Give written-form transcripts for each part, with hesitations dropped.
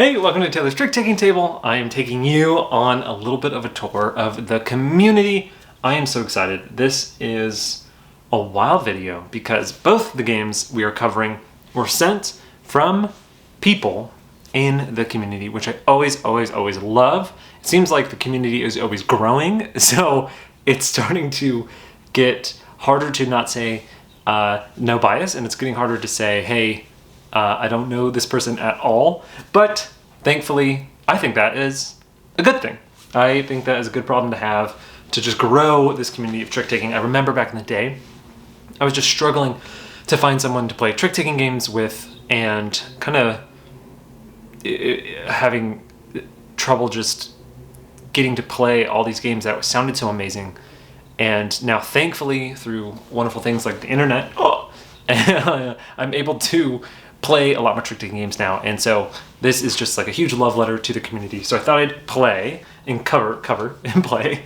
Hey, welcome to Taylor's Trick Taking Table. I am taking you on a little bit of a tour of the community. I am so excited. This is a wild video because both the games we are covering were sent from people in the community, which I always love. It seems like the community is always growing, so it's starting to get harder to not say no bias, and it's getting harder to say, hey, I don't know this person at all, but thankfully, I think that is a good thing. I think that is a good problem to have, to just grow this community of trick-taking. I remember back in the day, I was just struggling to find someone to play trick-taking games with and kind of having trouble just getting to play all these games that sounded so amazing. And now, thankfully, through wonderful things like the internet, I'm able to play a lot more trick-taking games now, and so this is just like a huge love letter to the community. So I thought I'd play and cover and play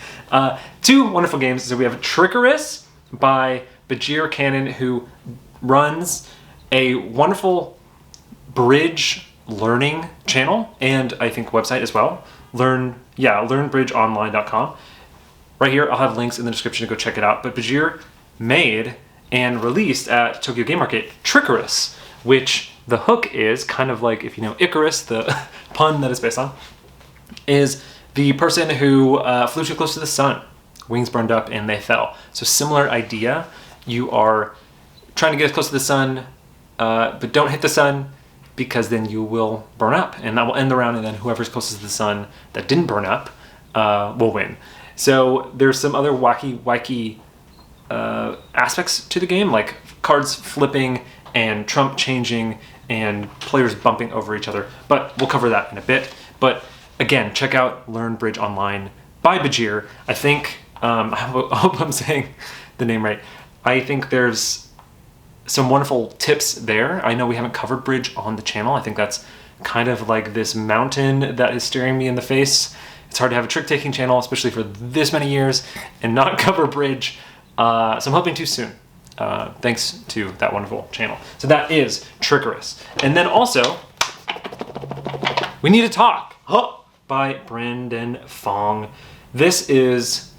two wonderful games. So we have Trickarus by Bajir who runs a wonderful bridge learning channel and I think website as well. learnbridgeonline.com. Right here, I'll have links in the description to go check it out. But Bajir made and released at Tokyo Game Market Trickarus, which the hook is kind of like, if you know Icarus, the pun that it's based on, is the person who flew too close to the sun. Wings burned up and they fell. So similar idea. You are trying to get as close to the sun, but don't hit the sun because then you will burn up. And that will end the round, and then whoever's closest to the sun that didn't burn up will win. So there's some other wacky aspects to the game, like cards flipping and trump changing and players bumping over each other, but we'll cover that in a bit. But again, check out Learn Bridge Online by Bajir. I think, I hope I'm saying the name right. I think there's some wonderful tips there. I know we haven't covered bridge on the channel. I think that's kind of like this mountain that is staring me in the face. It's hard to have a trick-taking channel, especially for this many years, and not cover bridge. So I'm hoping to soon. Thanks to that wonderful channel. So that is Trickarus. And then also, We Need to Talk by Brendan Fong. This is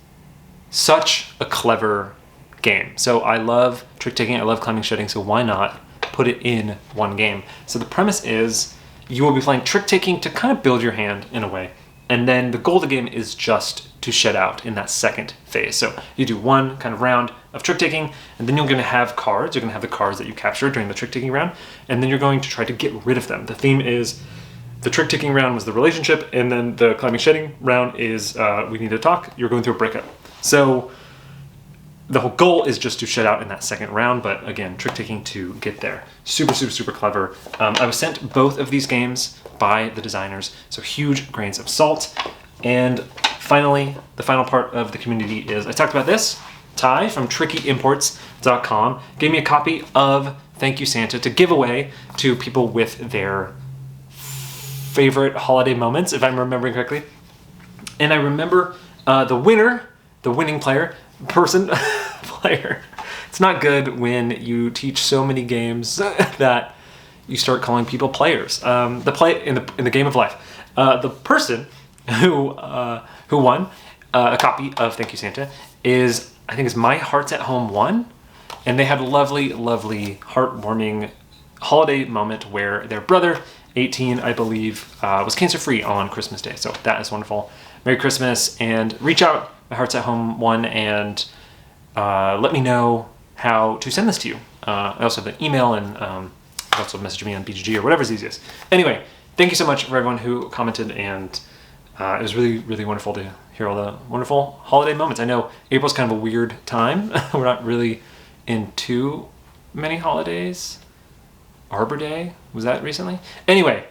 such a clever game. So I love trick-taking, I love climbing shedding, so why not put it in one game? So the premise is you will be playing trick-taking to kind of build your hand in a way. And then the goal of the game is just to shed out in that second phase. So you do one kind of round of trick-taking, and then you're going to have cards. You're going to have the cards that you captured during the trick-taking round, and then you're going to try to get rid of them. The theme is the trick-taking round was the relationship, and then the climbing shedding round is We Need to Talk. You're going through a breakup. So the whole goal is just to shed out in that second round, but again, trick-taking to get there. Super clever. I was sent both of these games by the designers, so huge grains of salt. And finally, the final part of the community is, I talked about this, Ty from trickyimports.com gave me a copy of Thank You Santa to give away to people with their favorite holiday moments, if I'm remembering correctly. And I remember the winning player, player. It's not good when you teach so many games that you start calling people players. In the game of life, the person who won a copy of Thank You Santa is, I think, is My Heart's at Home 1, and they had a lovely, heartwarming holiday moment where their brother, 18, I believe, was cancer-free on Christmas Day. So that is wonderful. Merry Christmas, and reach out, My Heart's at Home 1, and let me know how to send this to you. I also have an email, and also message me on BGG or whatever's easiest. Anyway, thank you so much for everyone who commented, and it was really wonderful to hear all the wonderful holiday moments. I know April's kind of a weird time. We're not really in too many holidays. Arbor Day, was that recently? Anyway,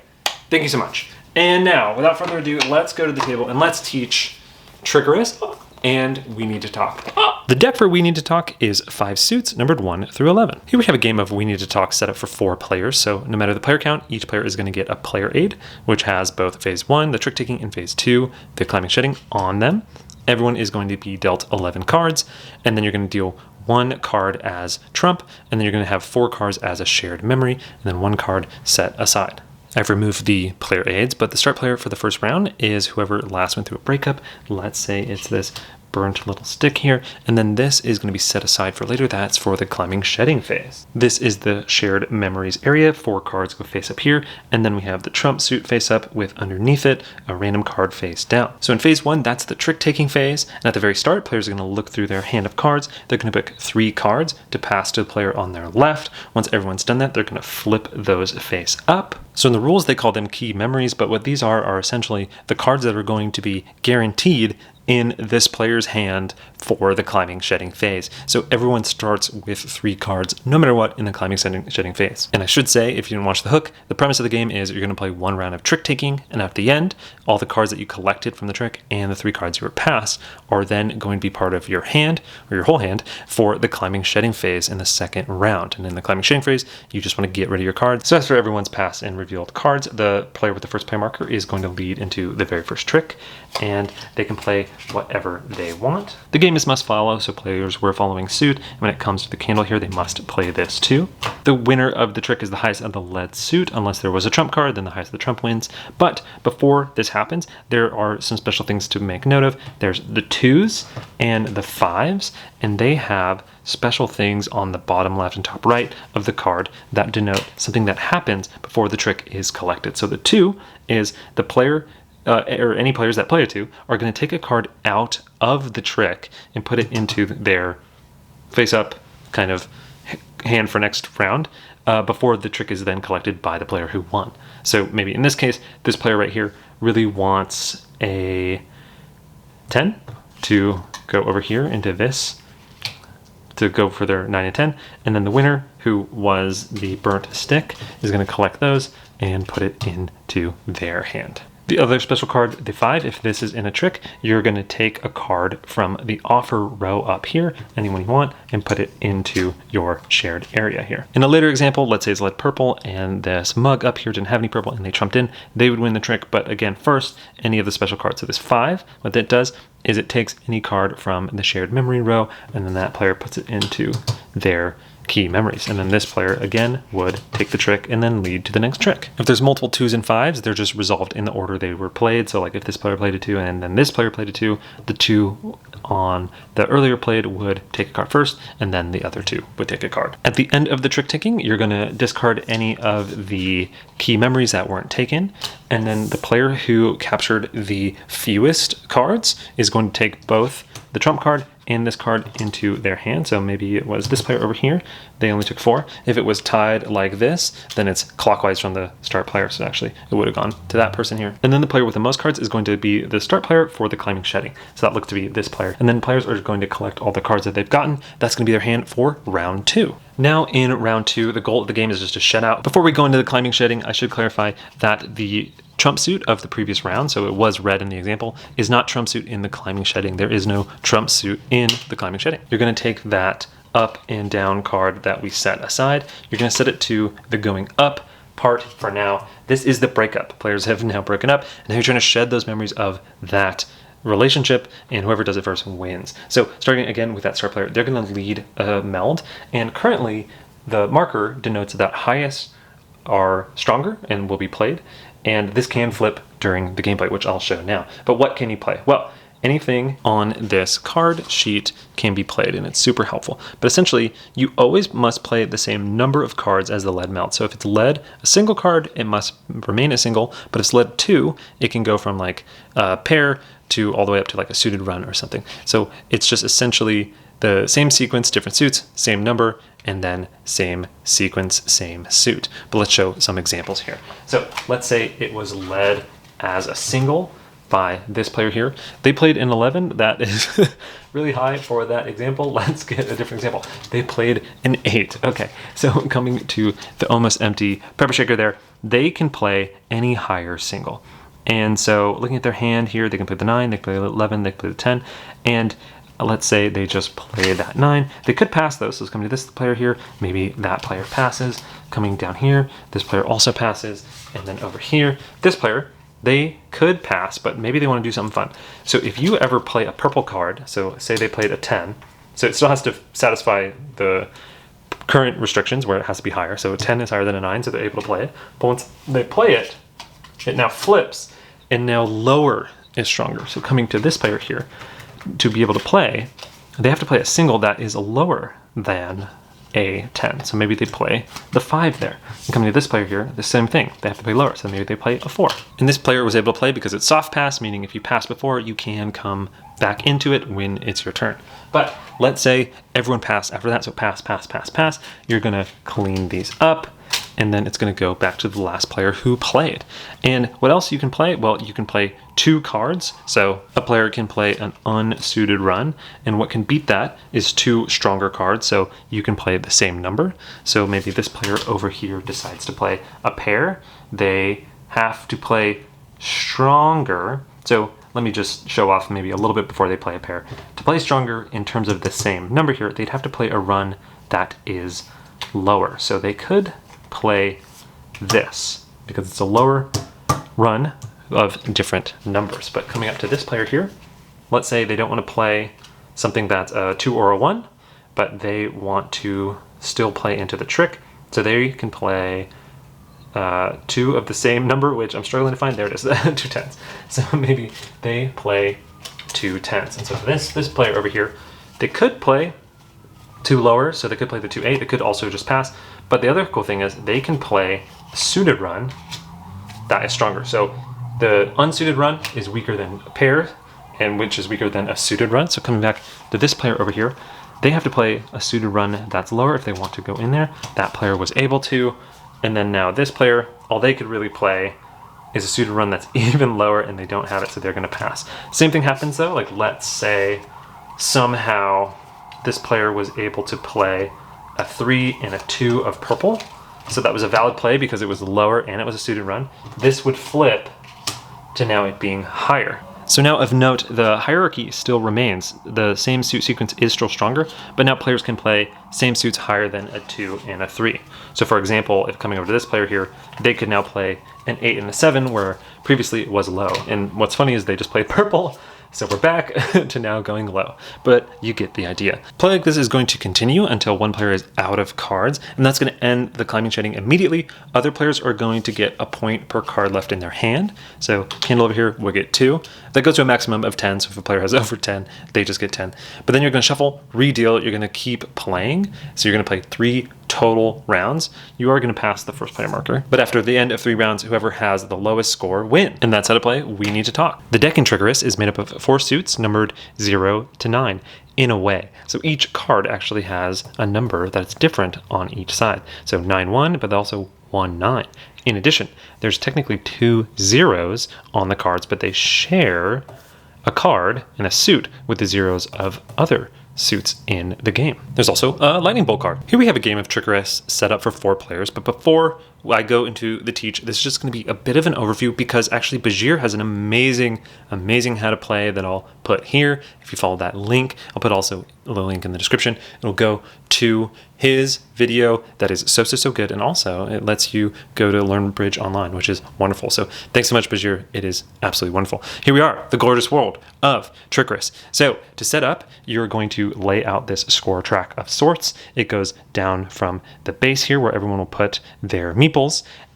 thank you so much. And now, without further ado, let's go to the table and let's teach Trickarus and We Need to Talk. The deck for We Need to Talk is 5 suits, numbered 1 through 11. Here we have a game of We Need to Talk set up for 4 players, so no matter the player count, each player is going to get a player aid, which has both Phase 1, the trick-taking, and Phase 2, the climbing shedding, on them. Everyone is going to be dealt 11 cards, and then you're going to deal 1 card as trump, and then you're going to have 4 cards as a shared memory, and then 1 card set aside. I've removed the player aids, but the start player for the first round is whoever last went through a breakup. Let's say it's this burnt little stick here, and then this is going to be set aside for later. That's for the climbing shedding phase. This is the shared memories area. 4 cards go face up here, and then we have the trump suit face up with underneath it a random card face down. So in phase 1, that's the trick taking phase, and at the very start, players are going to look through their hand of cards. They're going to pick 3 cards to pass to the player on their left. Once everyone's done that, they're going to flip those face up. So in the rules, they call them key memories, but what these are essentially the cards that are going to be guaranteed in this player's hand for the climbing shedding phase. So everyone starts with 3 cards no matter what in the climbing shedding phase. And I should say, if you didn't watch the hook, the premise of the game is you're going to play 1 round of trick taking, and at the end, all the cards that you collected from the trick and the 3 cards you were passed are then going to be part of your hand, or your whole hand, for the climbing shedding phase in the second round. And in the climbing shedding phase, you just want to get rid of your cards. So after everyone's passed and revealed cards, the player with the first play marker is going to lead into the very first trick, and they can play whatever they want. The game is must follow, so players were following suit. And when it comes to the candle here, they must play this too. The winner of the trick is the highest of the lead suit. Unless there was a trump card, then the highest of the trump wins. But before this happens, there are some special things to make note of. There's the 2s and the 5s, and they have special things on the bottom left and top right of the card that denote something that happens before the trick is collected. So the 2 is the player or any players that play a 2 are going to take a card out of the trick and put it into their face-up kind of hand for next round before the trick is then collected by the player who won. So maybe in this case, this player right here really wants a 10 to go over here into this to go for their 9 and 10, and then the winner, who was the burnt stick, is going to collect those and put it into their hand. The other special card, the 5, if this is in a trick, you're going to take a card from the offer row up here, anyone you want, and put it into your shared area here. In a later example, let's say it's lead purple, and this mug up here didn't have any purple, and they trumped in, they would win the trick, but again, first, any of the special cards. So this 5, what that does is it takes any card from the shared memory row, and then that player puts it into their key memories. And then this player again would take the trick and then lead to the next trick. If there's multiple 2s and 5s, they're just resolved in the order they were played. So like if this player played a 2 and then this player played a 2, the 2 on the earlier played would take a card first, and then the other 2 would take a card. At the end of the trick taking, you're going to discard any of the key memories that weren't taken, and then the player who captured the fewest cards is going to take both the trump card and this card into their hand. So maybe it was this player over here, they only took 4. If it was tied like this, then it's clockwise from the start player, so actually it would have gone to that person here. And then the player with the most cards is going to be the start player for the climbing shedding. So that looks to be this player. And then players are going to collect all the cards that they've gotten. That's going to be their hand for round 2. Now in round 2, the goal of the game is just to shed out. Before we go into the climbing shedding, I should clarify that the trump suit of the previous round, so it was red in the example, is not trump suit in the climbing shedding. There is no trump suit in the climbing shedding. You're going to take that up and down card that we set aside. You're going to set it to the going up part for now. This is the breakup. Players have now broken up, and now you're trying to shed those memories of that relationship, and whoever does it first wins. So starting again with that start player, they're going to lead a meld, and currently the marker denotes that highest are stronger and will be played, and this can flip during the gameplay, which I'll show now. But what can you play? Well, anything on this card sheet can be played, and it's super helpful. But essentially, you always must play the same number of cards as the lead melt. So if it's lead, a single card, it must remain a single, but if it's lead 2, it can go from like a pair to all the way up to like a suited run or something. So it's just essentially the same sequence, different suits, same number, and then same sequence, same suit. But let's show some examples here. So let's say it was led as a single by this player here. They played an 11. That is really high for that example. Let's get a different example. They played an 8. Okay, so coming to the almost empty pepper shaker there, they can play any higher single. And so looking at their hand here, they can play the 9, they can play the 11, they can play the 10, and let's say they just play that 9. They could pass those, so it's coming to this player here, maybe that player passes. Coming down here, this player also passes, and then over here, this player, they could pass, but maybe they want to do something fun. So if you ever play a purple card, so say they played a 10, so it still has to satisfy the current restrictions where it has to be higher. So 10 is higher than a 9, so they're able to play it. But once they play it, it now flips, and now lower is stronger. So coming to this player here, to be able to play, they have to play a single that is lower than a 10. So maybe they play the 5 there. And coming to this player here, the same thing. They have to play lower, so maybe they play a 4. And this player was able to play because it's soft pass, meaning if you pass before, you can come back into it when it's your turn. But let's say everyone passed after that, so pass, pass, pass, pass. You're gonna clean these up, and then it's going to go back to the last player who played. And what else you can play? Well, you can play 2 cards. So a player can play an unsuited run, and what can beat that is 2 stronger cards. So you can play the same number. So maybe this player over here decides to play a pair. They have to play stronger. So let me just show off maybe a little bit before they play a pair. To play stronger in terms of the same number here, they'd have to play a run that is lower. So they could play this because it's a lower run of different numbers. But coming up to this player here, let's say they don't want to play something that's a 2 or a 1, but they want to still play into the trick. So they can play 2 of the same number, which I'm struggling to find. There it is, 2 10s. So maybe they play 2 10s. And so for this player over here, they could play 2 lower, so they could play the 2-8. They could also just pass. But the other cool thing is they can play a suited run that is stronger. So the unsuited run is weaker than a pair, and which is weaker than a suited run. So coming back to this player over here, they have to play a suited run that's lower if they want to go in there. That player was able to. And then now this player, all they could really play is a suited run that's even lower, and they don't have it, so they're going to pass. Same thing happens though. Like let's say somehow this player was able to play a 3 and a 2 of purple. So that was a valid play because it was lower and it was a suited run. This would flip to now it being higher. So now of note, the hierarchy still remains. The same suit sequence is still stronger, but now players can play same suits higher than a 2 and a 3. So for example, if coming over to this player here, they could now play an 8 and a 7 where previously it was low. And what's funny is they just played purple. So we're back to now going low, but you get the idea. Play like this is going to continue until one player is out of cards, and that's going to end the climbing shedding immediately. Other players are going to get a point per card left in their hand. So Candle over here will get 2. That goes to a maximum of 10, so if a player has over 10, they just get 10. But then you're going to shuffle, redeal, you're going to keep playing. So you're going to play 3 total rounds. You are going to pass the first player marker, but after the end of 3 rounds, whoever has the lowest score wins. And that's how to play We Need to Talk. The deck in Trickarus is made up of 4 suits numbered 0 to 9 in a way. So each card actually has a number that's different on each side. So 9-1, but also 1-9. In addition, there's technically 2 zeros on the cards, but they share a card and a suit with the zeros of other suits in the game. There's also a lightning bolt card. Here we have a game of Trickarus set up for 4 players, but before I go into the teach, this is just going to be a bit of an overview because actually Bajir has an amazing how to play that I'll put here. If you follow that link, I'll put also the link in the description. It'll go to his video that is so good, and also it lets you go to Learn Bridge online, which is wonderful. So thanks so much, Bajir. It is absolutely wonderful. Here we are, the gorgeous world of Trickarus. So to set up, you're going to lay out this score track of sorts. It goes down from the base here where everyone will put their meeples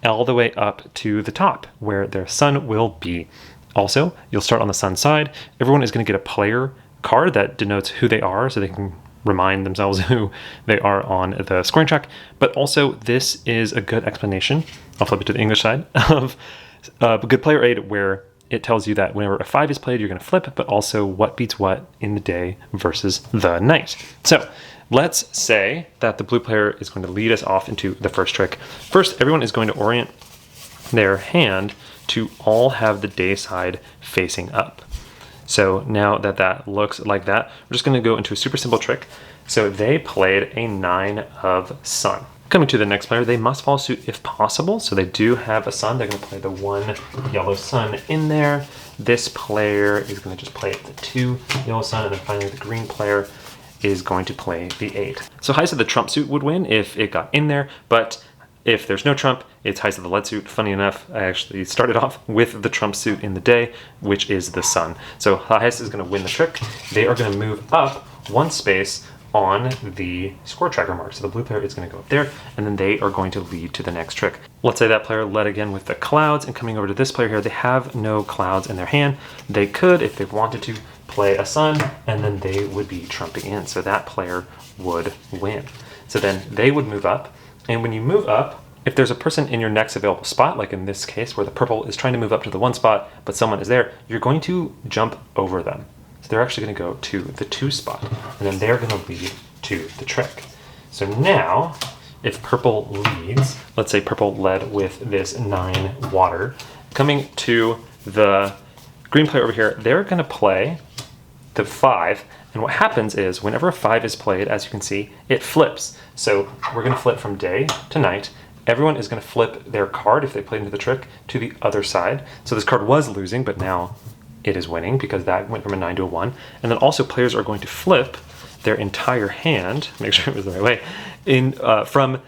all the way up to the top where their sun will be. Also, you'll start on the sun side. Everyone is going to get a player card that denotes who they are so they can remind themselves who they are on the scoring track. But also, this is a good explanation, I'll flip it to the English side, of good player aid where it tells you that whenever a 5 is played, you're going to flip, but also what beats what in the day versus the night. So let's say that the blue player is going to lead us off into the first trick. First, everyone is going to orient their hand to all have the day side facing up. So now that that looks like that, we're just going to go into a super simple trick. So they played a 9 of sun. Coming to the next player, they must follow suit if possible. So they do have a sun. They're going to play the 1 yellow sun in there. This player is going to just play the 2 yellow sun, and then finally the green player is going to play the 8. So highest of the trump suit would win if it got in there, but if there's no trump, it's highest of the lead suit. Funny enough, I actually started off with the trump suit in the day, which is the sun. So highest is going to win the trick. They are going to move up 1 space on the score tracker mark. So the blue player is going to go up there, and then they are going to lead to the next trick. Let's say that player led again with the clouds, and coming over to this player here, they have no clouds in their hand. They could, if they wanted to, play a sun, and then they would be trumping in. So that player would win. So then they would move up, and when you move up, if there's a person in your next available spot, like in this case where the purple is trying to move up to the 1 spot, but someone is there, you're going to jump over them. So they're actually going to go to the 2 spot, and then they're going to lead to the trick. So now, if purple leads, let's say purple led with this 9 water, coming to the green player over here, they're going to play the 5, and what happens is whenever a 5 is played, as you can see, it flips. So we're going to flip from day to night. Everyone is going to flip their card, if they played into the trick, to the other side. So this card was losing, but now it is winning because that went from a 9 to a 1. And then also players are going to flip their entire hand, make sure it was the right way, from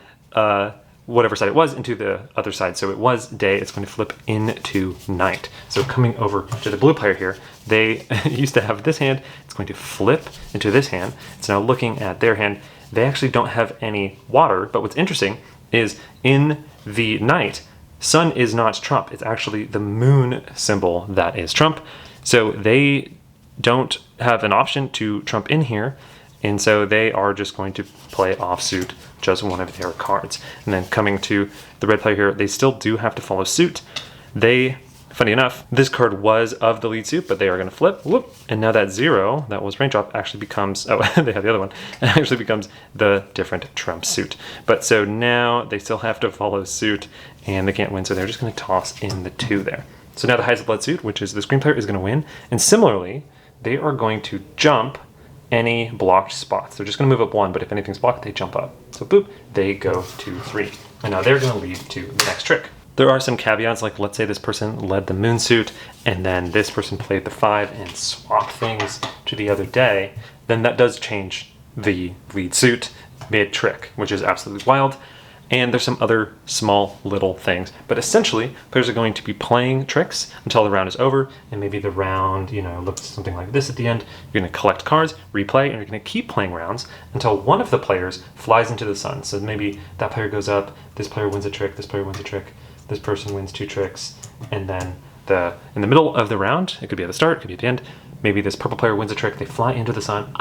whatever side it was into the other side. So it was day, it's going to flip into night. So coming over to the blue player here, they used to have this hand, it's going to flip into this hand. So now looking at their hand, they actually don't have any water, but what's interesting is in the night, sun is not trump. It's actually the moon symbol that is trump. So they don't have an option to trump in here, and so they are just going to play offsuit just one of their cards. And then coming to the red player here, they still do have to follow suit. They, funny enough, this card was of the lead suit, but they are going to flip, whoop, and now that 0, that was raindrop, actually becomes, oh, they have the other one, it actually becomes the different trump suit. But so now they still have to follow suit, and they can't win, so they're just going to toss in the 2 there. So now the highest blood suit, which is this green player, is going to win, and similarly, they are going to jump any blocked spots. They're just going to move up 1, but if anything's blocked, they jump up. So boop, they go to 3. And now they're going to lead to the next trick. There are some caveats, like let's say this person led the moon suit, and then this person played the 5 and swapped things to the other day, then that does change the lead suit mid-trick, which is absolutely wild. And there's some other small little things. But essentially, players are going to be playing tricks until the round is over, and maybe the round, looks something like this at the end. You're going to collect cards, replay, and you're going to keep playing rounds until one of the players flies into the sun. So maybe that player goes up, this player wins a trick, this player wins a trick, this person wins 2 tricks, and then in the middle of the round, it could be at the start, it could be at the end, maybe this purple player wins a trick, they fly into the sun,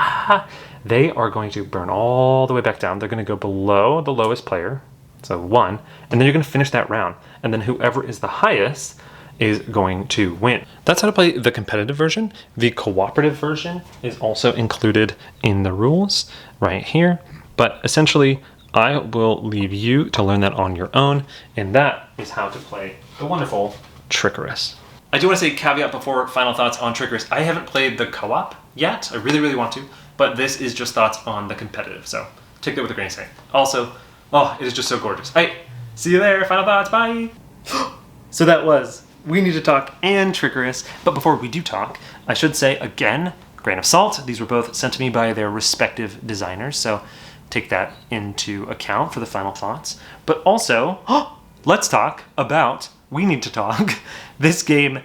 they are going to burn all the way back down. They're going to go below the lowest player, so 1, and then you're going to finish that round, and then whoever is the highest is going to win. That's how to play the competitive version. The cooperative version is also included in the rules right here, but essentially I will leave you to learn that on your own, and that is how to play the wonderful Trickarus. I do want to say caveat before final thoughts on Trickarus. I haven't played the co-op yet. I really, really want to, but this is just thoughts on the competitive, so take that with a grain of salt. Also, oh, it is just so gorgeous. All right, see you there. Final thoughts, bye. So that was We Need to Talk and Trickarus, but before we do talk, I should say again, grain of salt. These were both sent to me by their respective designers, so take that into account for the final thoughts. But also, let's talk about We Need to Talk. This game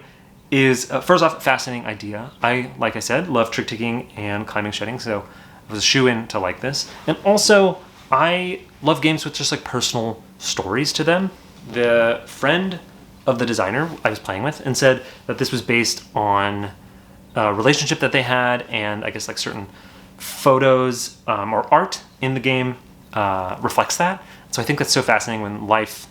is, first off, a fascinating idea. I, like I said, love trick taking and climbing shedding, so I was a shoo-in to like this. And also, I love games with just like personal stories to them. The friend of the designer I was playing with and said that this was based on a relationship that they had, and I guess like certain photos or art in the game reflects that. So I think that's so fascinating when life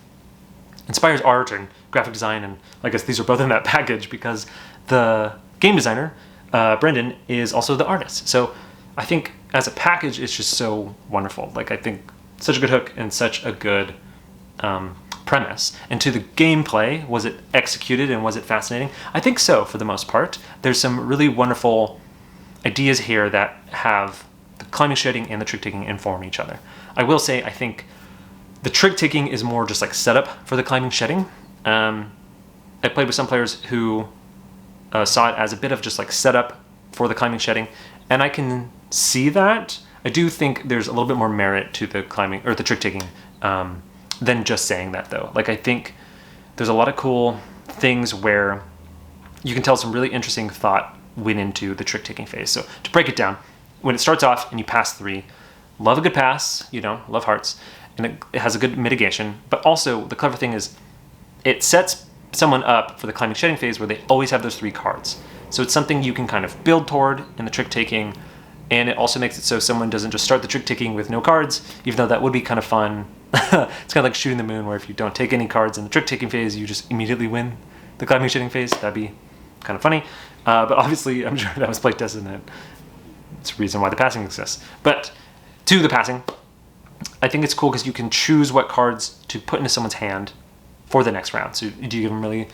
inspires art and graphic design, and I guess these are both in that package because the game designer, Brendan, is also the artist. So I think as a package, it's just so wonderful. Like, I think such a good hook and such a good premise. And to the gameplay, was it executed and was it fascinating? I think so, for the most part. There's some really wonderful ideas here that have the climbing shedding and the trick taking inform each other. I will say, I think the trick taking is more just like setup for the climbing shedding. I played with some players who saw it as a bit of just like setup for the climbing shedding, and I can see that. I do think there's a little bit more merit to the climbing or the trick taking than just saying that, though. Like, I think there's a lot of cool things where you can tell some really interesting thought went into the trick taking phase. So to break it down, when it starts off and you pass 3, love a good pass, you know, love hearts, and it has a good mitigation. But also the clever thing is it sets someone up for the climbing shedding phase where they always have those 3 cards. So it's something you can kind of build toward in the trick taking, and it also makes it so someone doesn't just start the trick taking with no cards, even though that would be kind of fun. It's kind of like shooting the moon, where if you don't take any cards in the trick taking phase, you just immediately win the climbing shedding phase. That'd be kind of funny. But obviously, I'm sure that was play tested, and it's the reason why the passing exists. But to the passing, I think it's cool because you can choose what cards to put into someone's hand for the next round. So do you give them really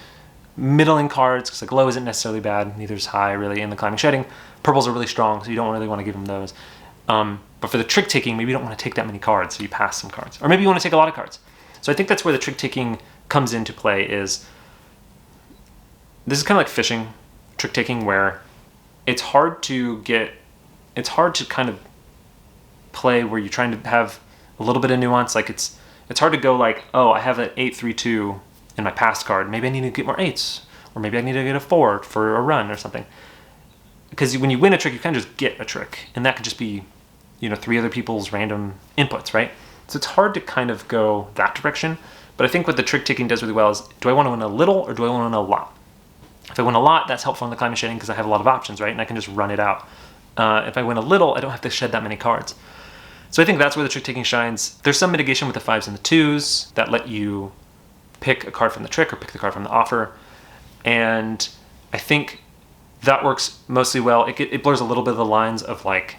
middling cards, because like low isn't necessarily bad, neither is high really in the climbing shedding. Purples are really strong, so you don't really want to give them those. But for the trick taking, maybe you don't want to take that many cards, so you pass some cards. Or maybe you want to take a lot of cards. So I think that's where the trick taking comes into play. Is this is kind of like fishing, trick taking, where it's hard to kind of play where you're trying to have a little bit of nuance. Like it's hard to go like, oh, I have an 8-3-2 in my pass card. Maybe I need to get more 8s, or maybe I need to get a 4 for a run or something. Because when you win a trick, you kind of just get a trick, and that could just be, you know, 3 other people's random inputs, right? So it's hard to kind of go that direction. But I think what the trick taking does really well is, do I want to win a little or do I want to win a lot? If I win a lot, that's helpful in the climbing shedding because I have a lot of options, right? And I can just run it out. If I win a little, I don't have to shed that many cards. So I think that's where the trick taking shines. There's some mitigation with the 5s and the 2s that let you pick a card from the trick or pick the card from the offer. And I think that works mostly well. It blurs a little bit of the lines of like,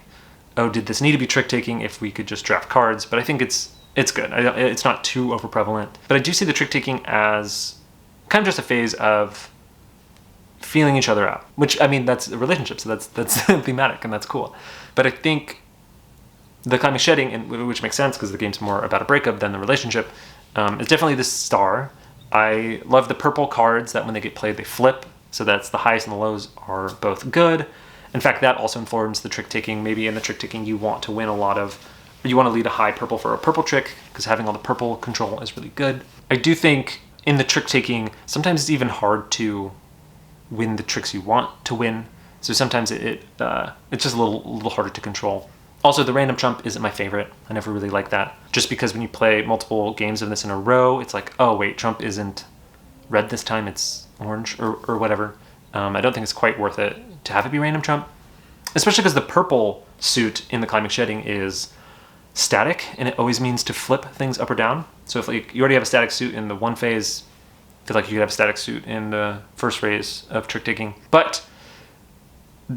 oh, did this need to be trick taking if we could just draft cards? But I think it's good. It's not too over prevalent. But I do see the trick taking as kind of just a phase of feeling each other out, which, I mean, that's a relationship, so that's thematic, and that's cool. But I think the climbing shedding, which makes sense because the game's more about a breakup than the relationship, is definitely the star. I love the purple cards that when they get played, they flip, so that's the highs and the lows are both good. In fact, that also informs the trick taking. Maybe in the trick taking, you want to win a lot of, or you want to lead a high purple for a purple trick, because having all the purple control is really good. I do think in the trick taking, sometimes it's even hard to win the tricks you want to win. So sometimes it's just a little harder to control. Also, the random trump isn't my favorite. I never really like that. Just because when you play multiple games of this in a row, it's like, oh wait, trump isn't red this time, it's orange or whatever. I don't think it's quite worth it to have it be random trump. Especially because the purple suit in the climbing shedding is static, and it always means to flip things up or down. So if like you already have a static suit in the one phase, I feel like you could have a static suit in the first phase of trick taking. But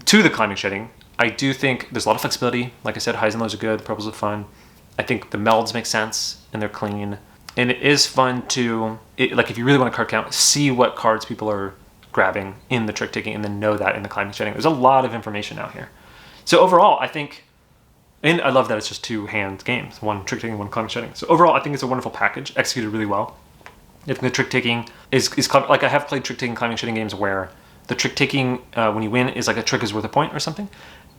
to the climbing shedding, I do think there's a lot of flexibility. Like I said, highs and lows are good, the purples are fun. I think the melds make sense and they're clean. And it is fun to, like if you really want to card count, see what cards people are grabbing in the trick taking and then know that in the climbing shedding. There's a lot of information out here. So overall, I think, and I love that it's just 2 hand games, one trick taking, one climbing shedding. So overall, I think it's a wonderful package, executed really well. I think the trick taking is clever. Like I have played trick taking climbing shedding games where the trick taking, when you win, is like a trick is worth a point or something.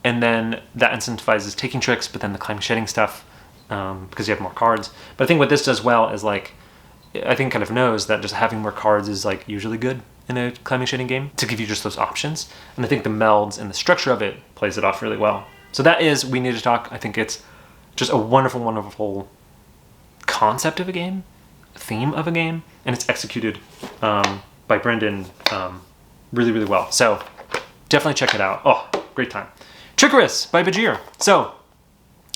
And then that incentivizes taking tricks, but then the climbing shedding stuff, because you have more cards. But I think what this does well is like, I think kind of knows that just having more cards is like usually good in a climbing shedding game to give you just those options. And I think the melds and the structure of it plays it off really well. So that is We Need to Talk. I think it's just a wonderful, wonderful concept of a game, theme of a game, and it's executed by Brendan really, really well. So definitely check it out. Oh, great time. Trickarus by Bajir. So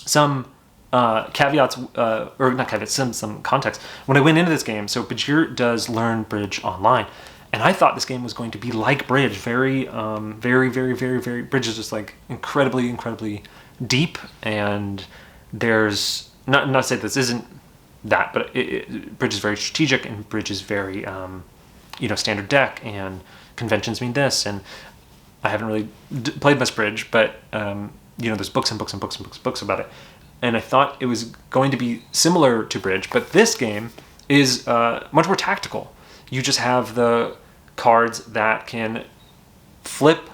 some caveats, or not caveats, some context. When I went into this game, so Bajir does learn Bridge online, and I thought this game was going to be like Bridge, very, Bridge is just like incredibly deep, and there's, not to say this isn't that, but Bridge is very strategic, and Bridge is very, standard deck, and conventions mean this, and I haven't really played much Bridge, but there's books and books about it. And I thought it was going to be similar to Bridge, but this game is much more tactical. You just have the cards that can flip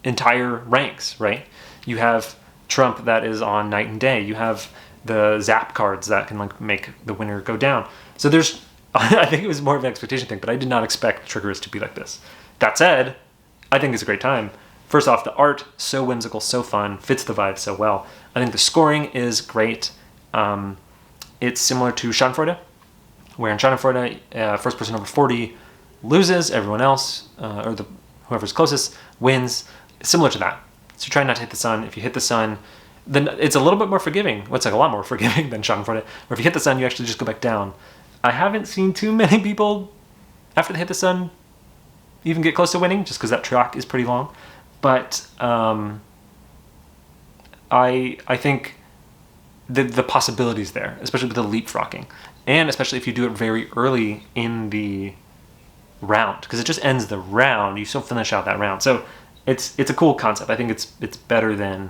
entire ranks, right? You have Trump that is on night and day. You have the zap cards that can like make the winner go down. So there's, I think it was more of an expectation thing, but I did not expect Trickarus to be like this. That said, I think it's a great time. first off, the art, so whimsical, so fun, fits the vibe so well. I think the scoring is great. It's similar to Schadenfreude, where in Schadenfreude, first person over 40 loses, everyone else, or whoever's closest, wins. Similar to that. So try not to hit the sun. If you hit the sun, then it's a little bit more forgiving. Well, it's like a lot more forgiving than Schadenfreude, where if you hit the sun, you actually just go back down. I haven't seen too many people, after they hit the sun, even get close to winning, just because that track is pretty long. But I think the possibilities there, especially with the leapfrogging, and especially if you do it very early in the round, because it just ends the round. You still finish out that round, so it's a cool concept. I think it's better than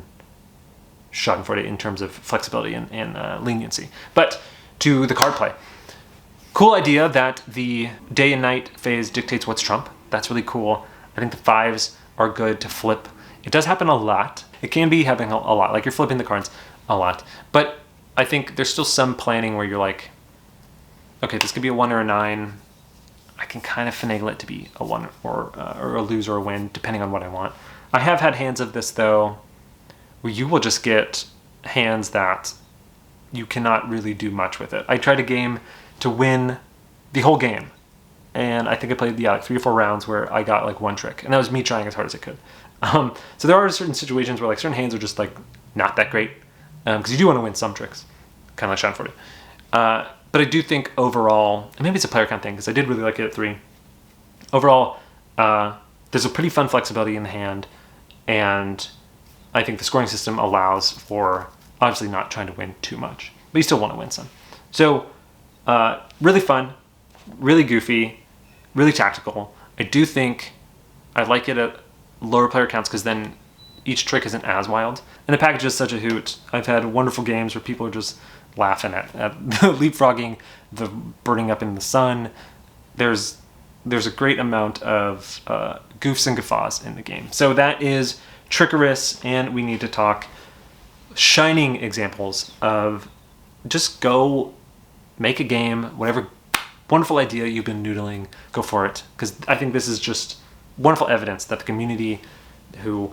Schadenfreude in terms of flexibility and leniency. But to the card play, cool idea that the day and night phase dictates what's trump. That's really cool. I think the 5s are good to flip. It does happen a lot. It can be happening a lot, like you're flipping the cards a lot. But I think there's still some planning where you're like, okay, this could be a 1 or a 9. I can kind of finagle it to be a 1 or a lose or a win, depending on what I want. I have had hands of this, though, where you will just get hands that you cannot really do much with it. I tried a game to win the whole game, and I think I played like 3 or 4 rounds where I got like 1 trick, and that was me trying as hard as I could. So there are certain situations where like certain hands are just like not that great, because you do want to win some tricks, kind of like Schadenfreude. But I do think overall, and maybe it's a player count thing, because I did really like it at 3. Overall, there's a pretty fun flexibility in the hand, and I think the scoring system allows for obviously not trying to win too much, but you still want to win some. So really fun, really goofy, really tactical. I do think I like it at lower player counts, because then each trick isn't as wild. And the package is such a hoot. I've had wonderful games where people are just laughing at the leapfrogging, the burning up in the sun. There's a great amount of goofs and guffaws in the game. So that is Trickarus, and we need to talk shining examples of just go make a game, whatever wonderful idea you've been noodling, go for it. Because I think this is just wonderful evidence that the community who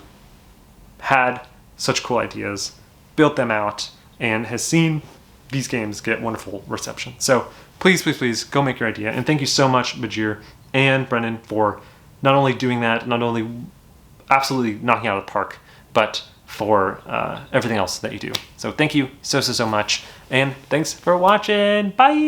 had such cool ideas built them out and has seen these games get wonderful reception. So please, please, please go make your idea. And thank you so much, Bajir and Brennan, for not only doing that, not only absolutely knocking out of the park, but for everything else that you do. So thank you so much. And thanks for watching. Bye.